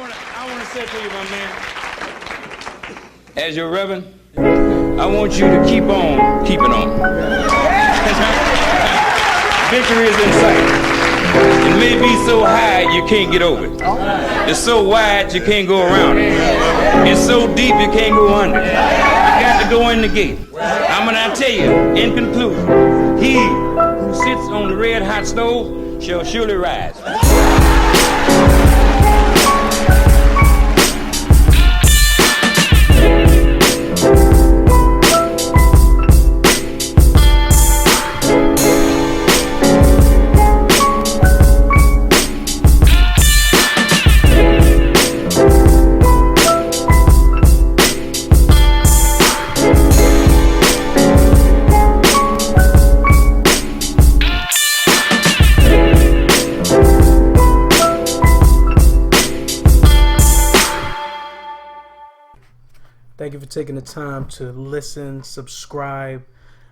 want to say to you, my man, as your reverend, I want you to keep on keeping on. Victory is in sight. It may be so high you can't get over it. It's so wide you can't go around it. It's so deep you can't go under it. You got to go in the gate. I'm gonna tell you, in conclusion, he who sits on the red hot stove shall surely rise. Thank you for taking the time to listen, subscribe.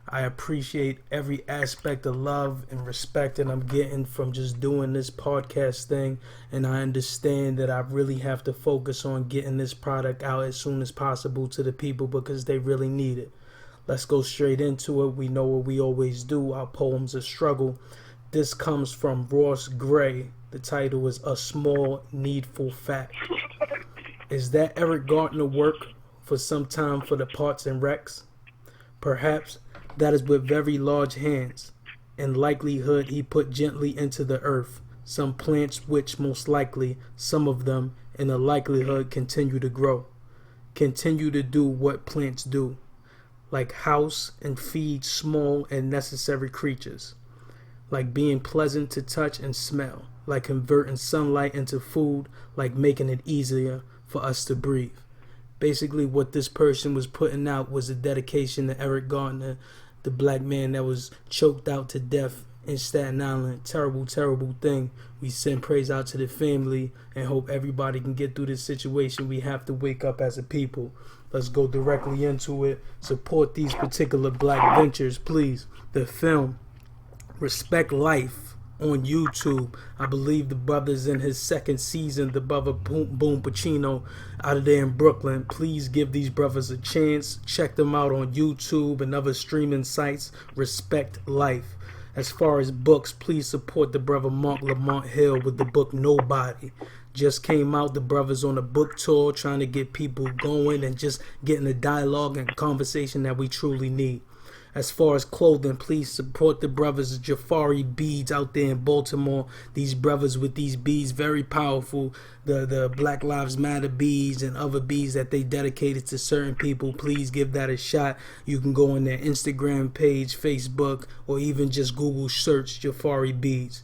I appreciate every aspect of love and respect that I'm getting from just doing this podcast thing. And I understand that I really have to focus on getting this product out as soon as possible to the people because they really need it. Let's go straight into it. We know what we always do. Our poems of struggle. This comes from Ross Gray. The title is A Small Needful Fact. Is that Eric Garner work? For some time for the parts and wrecks? Perhaps that is with very large hands. In likelihood he put gently into the earth some plants which most likely, some of them, in the likelihood continue to grow. Continue to do what plants do. Like house and feed small and necessary creatures. Like being pleasant to touch and smell. Like converting sunlight into food. Like making it easier for us to breathe. Basically, what this person was putting out was a dedication to Eric Garner, the black man that was choked out to death in Staten Island. Terrible, terrible thing. We send praise out to the family and hope everybody can get through this situation. We have to wake up as a people. Let's go directly into it. Support these particular black ventures, please. The film, Respect Life, on YouTube. I believe the brother's in his second season, the brother Boom Pacino out of there in Brooklyn. Please give these brothers a chance. Check them out on YouTube and other streaming sites. Respect Life. As far as books, please support the brother Mark Lamont Hill with the book Nobody. Just came out. The brother's on a book tour trying to get people going and just getting the dialogue and conversation that we truly need. As far as clothing, please support the brothers Jafari Beads out there in Baltimore. These brothers with these beads, very powerful. The Black Lives Matter beads and other beads that they dedicated to certain people. Please give that a shot. You can go on their Instagram page, Facebook, or even just Google search Jafari Beads.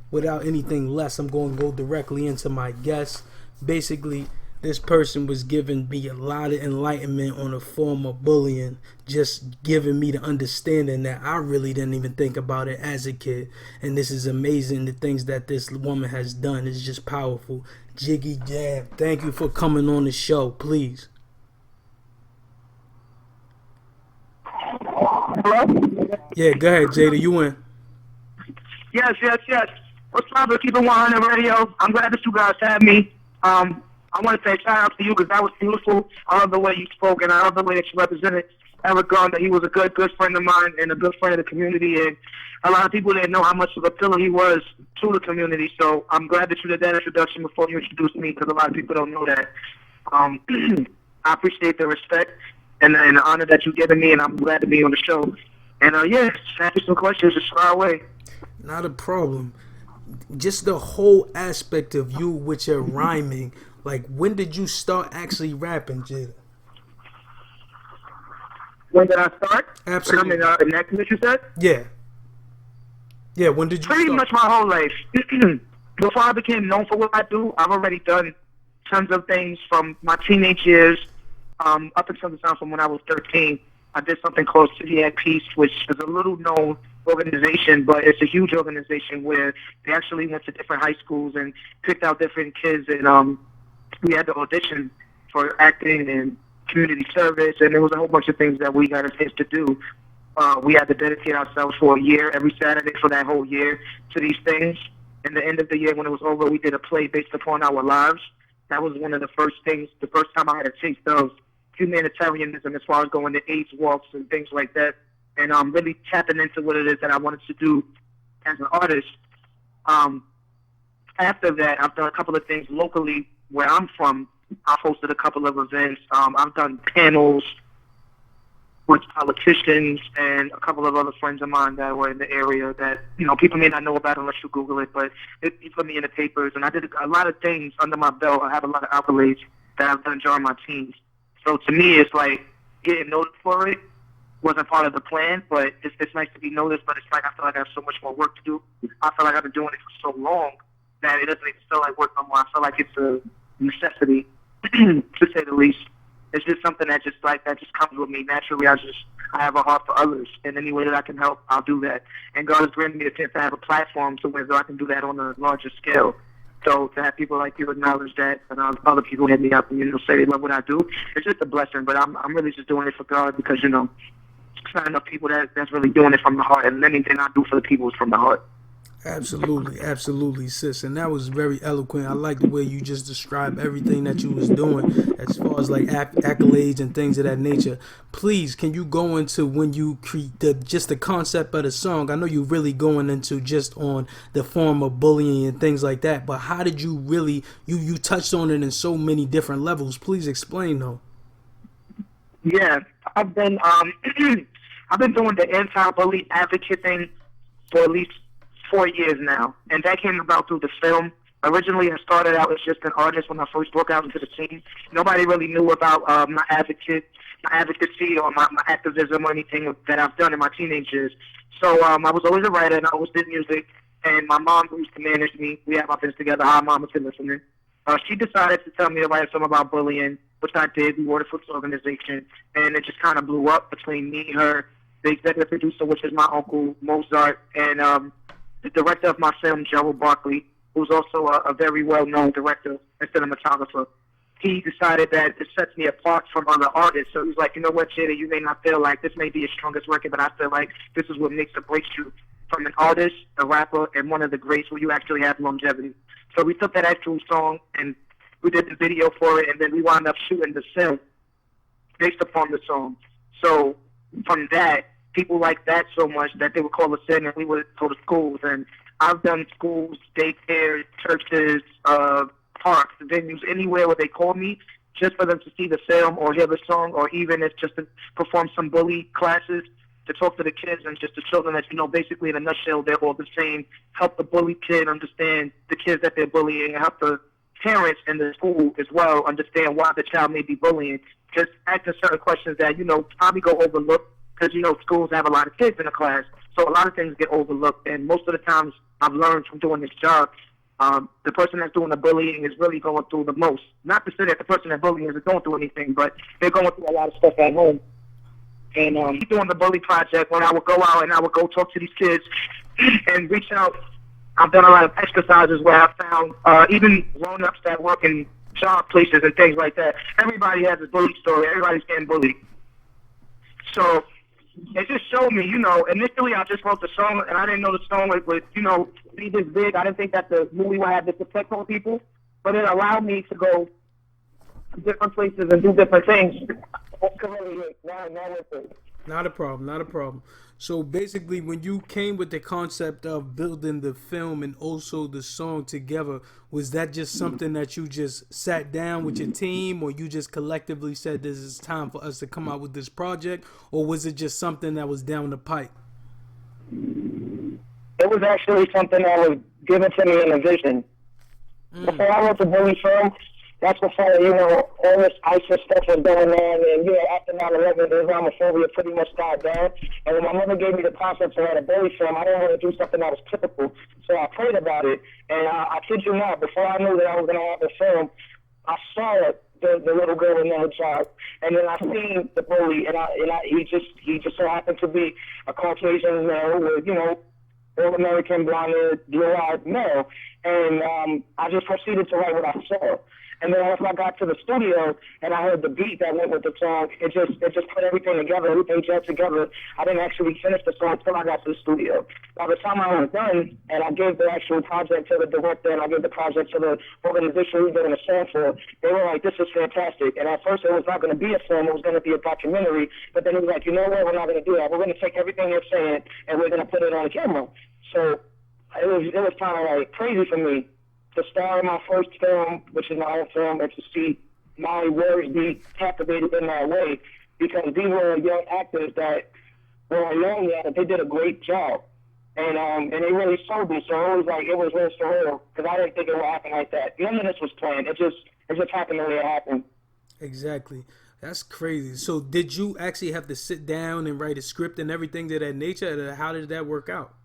Without anything less, I'm going to go directly into my guest. Basically, this person was giving me a lot of enlightenment on a form of bullying, just giving me the understanding that I really didn't even think about it as a kid. And this is amazing. The things that this woman has done is just powerful. Jiggy Jam, thank you for coming on the show, please. Hello? Yeah, go ahead, Jada, you in. Yes. What's up with Keeping 100 Radio? I'm glad that you guys had me. I want to say shout out to you because that was beautiful. I love the way you spoke and I love the way that you represented Eric Garner. He was a good friend of mine and a good friend of the community. And a lot of people didn't know how much of a pillar he was to the community. So I'm glad that you did that introduction before you introduced me because a lot of people don't know that. I appreciate the respect and the honor that you've given me, and I'm glad to be on the show. And ask you some questions. Just fire away. Not a problem. Just the whole aspect of you with your rhyming. Like, when did you start actually rapping, Jada? When did I start? Absolutely. In that you said? Yeah. Yeah, when did you Pretty start? much my whole life. Before I became known for what I do, I've already done tons of things from my teenage years up until the time from when I was 13. I did something called City at Peace, which is a little known organization, but it's a huge organization where they actually went to different high schools and picked out different kids, and we had to audition for acting and community service, and there was a whole bunch of things that we got a chance to do. We had to dedicate ourselves for a year, every Saturday for that whole year, to these things. And the end of the year, when it was over, we did a play based upon our lives. that was one of the first time I had a taste of humanitarianism as far as going to AIDS walks and things like that, and really tapping into what it is that I wanted to do as an artist. After that, I've done a couple of things locally where I'm from. I've hosted a couple of events. I've done panels with politicians and a couple of other friends of mine that were in the area that, people may not know about unless you Google it, but it put me in the papers. And I did a lot of things under my belt. I have a lot of accolades that I've done during my teens. So to me, it's like getting noticed for it wasn't part of the plan, but it's nice to be noticed. But it's like I feel like I have so much more work to do. I feel like I've been doing it for so long that it doesn't even feel like work no more. I feel like it's a necessity, to say the least. It's just something that just comes with me naturally. I have a heart for others, and any way that I can help, I'll do that. And God has granted me a chance to have a platform to where I can do that on a larger scale. So to have people like you acknowledge that, and other people hit me up and say they love what I do, it's just a blessing. But I'm really just doing it for God because it's not enough people that's really doing it from the heart, and anything I do for the people is from the heart. Absolutely, sis, and that was very eloquent. I like the way you just described everything that you was doing as far as like accolades and things of that nature. Please, can you go into when you create just the concept of the song? I know you're really going into just on the form of bullying and things like that, but how did you really you touched on it in so many different levels? Please explain though. Yeah, I've been doing the anti-bully advocate thing for at least 4 years now, and that came about through the film. Originally, I started out as just an artist when I first broke out into the scene. Nobody really knew about my advocacy or my activism or anything that I've done in my teenage years. So I was always a writer, and I always did music, and my mom used to manage me. We have our things together. Hi, Mom, if you're listening. She decided to tell me to write a song about bullying, which I did. We wrote it for this organization, and it just kind of blew up between me, her, the executive producer, which is my uncle, Mozart, and the director of my film, Gerald Barkley, who's also a very well-known director and cinematographer. He decided that it sets me apart from other artists. So he's like, you know what, Jada, you may not feel like this may be your strongest record, but I feel like this is what makes or breaks you from an artist, a rapper, and one of the greats where you actually have longevity. So we took that actual song and we did the video for it, and then we wound up shooting the film based upon the song. So from that, people liked that so much that they would call us in and we would go to schools. And I've done schools, daycares, churches, parks, venues, anywhere where they call me just for them to see the film or hear the song, or even if just to perform some bully classes, to talk to the kids and just the children that, basically in a nutshell, they're all the same. Help the bully kid understand the kids that they're bullying, and help the parents in the school as well understand why the child may be bullying. Just asking certain questions that, probably go overlooked, because, schools have a lot of kids in the class, so a lot of things get overlooked. And most of the times I've learned from doing this job, the person that's doing the bullying is really going through the most. Not to say that the person that bullying isn't going through anything, but they're going through a lot of stuff at home. And doing the bully project, when I would go out and I would go talk to these kids and reach out, I've done a lot of exercises where I found even grown-ups that work in job places and things like that. Everybody has a bully story. Everybody's getting bullied. So it just showed me, initially I just wrote the song, and I didn't know the song would be this big. I didn't think that the movie would have this effect on people, but it allowed me to go to different places and do different things. Not a problem. So basically, when you came with the concept of building the film and also the song together, was that just something that you just sat down with your team, or you just collectively said this is time for us to come out with this project, or was it just something that was down the pipe? It was actually something that was given to me in a vision. Before I wrote the bully film, that's before, all this ISIS stuff was going on, and, after 9/11, the Islamophobia pretty much died down. And when my mother gave me the concept to write a bully film, I didn't want to do something that was typical. So I prayed about it, and I kid you not, before I knew that I was going to have the film, I saw it, the little girl in the child, and then I seen the bully, and he just so happened to be a Caucasian male with, all American blonde, blue-eyed male. and I just proceeded to write what I saw. And then once I got to the studio and I heard the beat that went with the song, it just put everything together, everything gelled together. I didn't actually finish the song until I got to the studio. By the time I was done and I gave the actual project to the director and I gave the project to the organization we were doing the song for, they were like, this is fantastic. And at first it was not going to be a film, it was going to be a documentary. But then it was like, you know what, we're not going to do that. We're going to take everything you're saying and we're going to put it on camera. So it was kind of like crazy for me to star in my first film, which is my own film, and to see my words be captivated in that way, because these were young actors that were unknown yet, but they did a great job, and they really sold me. So it was real surreal, because I didn't think it would happen like that. None of this was planned. It just happened the way it happened. Exactly. That's crazy. So did you actually have to sit down and write a script and everything of that nature? How did that work out?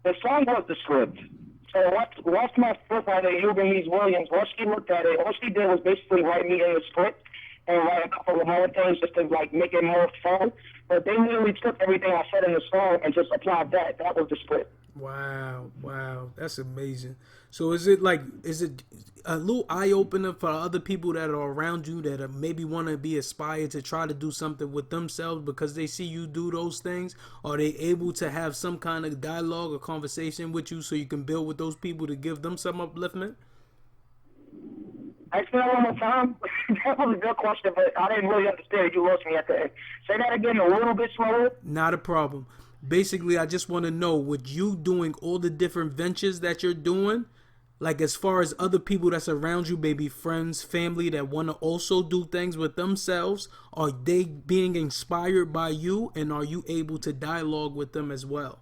The song was the script. So once my script writer, Louise Williams, once she looked at it, all she did was basically write me in the script and write a couple of more things just to like make it more fun. But they literally took everything I said in the song and just applied that. That was the script. Wow, that's amazing. So is it a little eye opener for other people that are around you that maybe want to be inspired to try to do something with themselves because they see you do those things? Are they able to have some kind of dialogue or conversation with you so you can build with those people to give them some upliftment? Actually, one more time. That was a good question, but I didn't really understand. You lost me at the end. Say that again a little bit slower. Not a problem. Basically, I just want to know, with you doing all the different ventures that you're doing, like as far as other people that's around you, maybe friends, family that want to also do things with themselves, are they being inspired by you, and are you able to dialogue with them as well?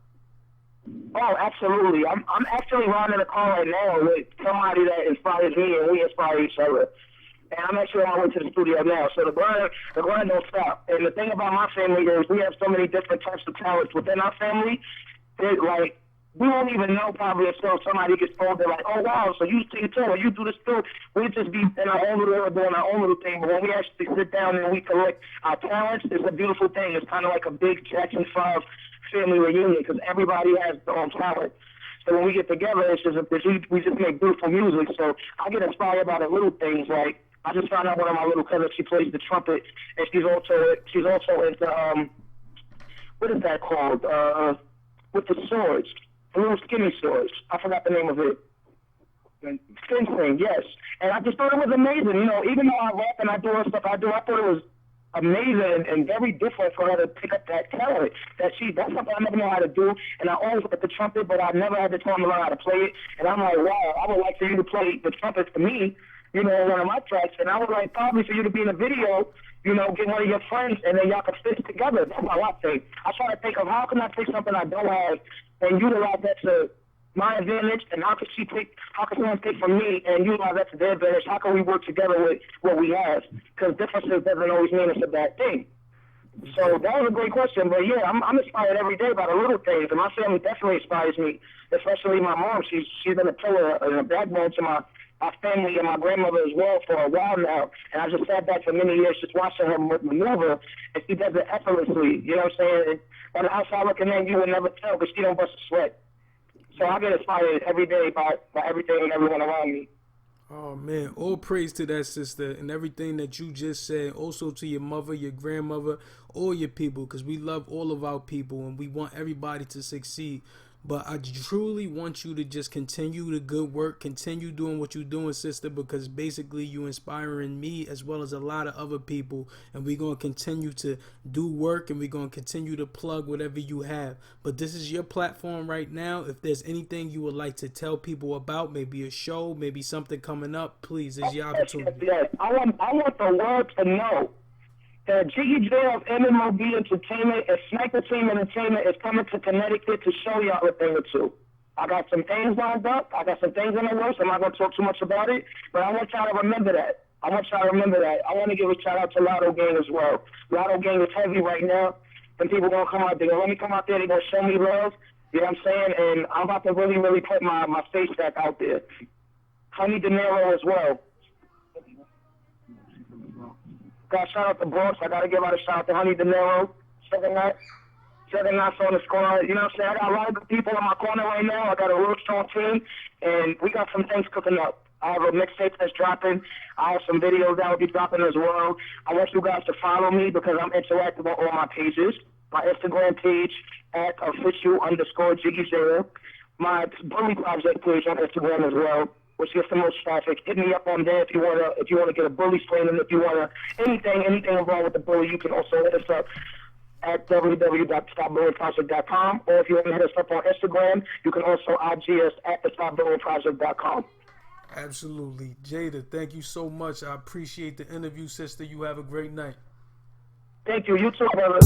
Oh, absolutely. I'm actually riding a car right now with somebody that inspires me, and we inspire each other. And I'm actually on my way to the studio now. So the grind don't stop. And the thing about my family is we have so many different types of talents within our family that, like, we won't even know probably until somebody gets told. They're like, oh, wow, so you sing too, or you do this too. We just be in our own little area doing our own little thing. But when we actually sit down and we collect our talents, it's a beautiful thing. It's kind of like a big Jackson 5 family reunion because everybody has their own talent. So when we get together, we just make beautiful music. So I get inspired by the little things. Like, I just found out one of my little cousins, she plays the trumpet, and she's also into what is that called? With the swords, the little skinny swords. I forgot the name of it. Fencing, yes. And I just thought it was amazing. You know, even though I rap and I do all the stuff I do, I thought it was amazing and very different for her to pick up that talent. That's something I never know how to do. And I always look at the trumpet, but I never had the time to learn how to play it. And I'm like, wow, I would like for you to play the trumpet for me, you know, one of my tracks. And I would like probably for you to be in a video, you know, get one of your friends, and then y'all can fit together. That's how I think. I try to think of how can I take something I don't have and utilize that to my advantage, and how can someone take from me and utilize that to their advantage? How can we work together with what we have? Because differences doesn't always mean it's a bad thing. So that was a great question, but yeah, I'm inspired every day by the little things, and my family definitely inspires me, especially my mom. She's been a pillar and a backbone to my family and my grandmother as well for a while now, and I just sat back for many years just watching her maneuver, and she does it effortlessly, you know what I'm saying? And on the outside looking in, you would never tell because she don't bust a sweat. So I get inspired every day by everything and everyone around me. Oh, man. All praise to that, sister, and everything that you just said. Also to your mother, your grandmother, all your people, because we love all of our people and we want everybody to succeed. But I truly want you to just continue the good work, continue doing what you're doing, sister, because basically you inspiring me as well as a lot of other people. And we're going to continue to do work, and we're going to continue to plug whatever you have. But this is your platform right now. If there's anything you would like to tell people about, maybe a show, maybe something coming up, please, it's your opportunity. Yes. I want the world to know that Jiggy Jada of MMOB Entertainment and Sniper Team Entertainment is coming to Connecticut to show y'all a thing or two. I got some things lined up. I got some things in the works. I'm not going to talk too much about it, but I want y'all to remember that. I want to give a shout out to Lotto Gang as well. Lotto Gang is heavy right now, and people going to come out there. Let me come out there. They're going to show me love. You know what I'm saying? And I'm about to really, really put my face back out there. Honey De Niro as well. Got shout out to Bronx. I gotta give out a shout out to Honey De Niro. Second night. 7 knots on the squad. You know what I'm saying? I got a lot of good people in my corner right now. I got a real strong team, and we got some things cooking up. I have a mixtape that's dropping. I have some videos that will be dropping as well. I want you guys to follow me because I'm interactive on all my pages. My Instagram page at official_Jiggy Jada. My Bully Project page on Instagram as well, which gets the most traffic. Hit me up on there if you wanna get a bully training. If you wanna anything involved with the bully, you can also hit us up at www.stopbullyingproject.com, or if you want to hit us up on Instagram, you can also IG us at thestopbullyingproject.com. Absolutely. Jada, thank you so much. I appreciate the interview, sister. You have a great night. Thank you. You too, brother.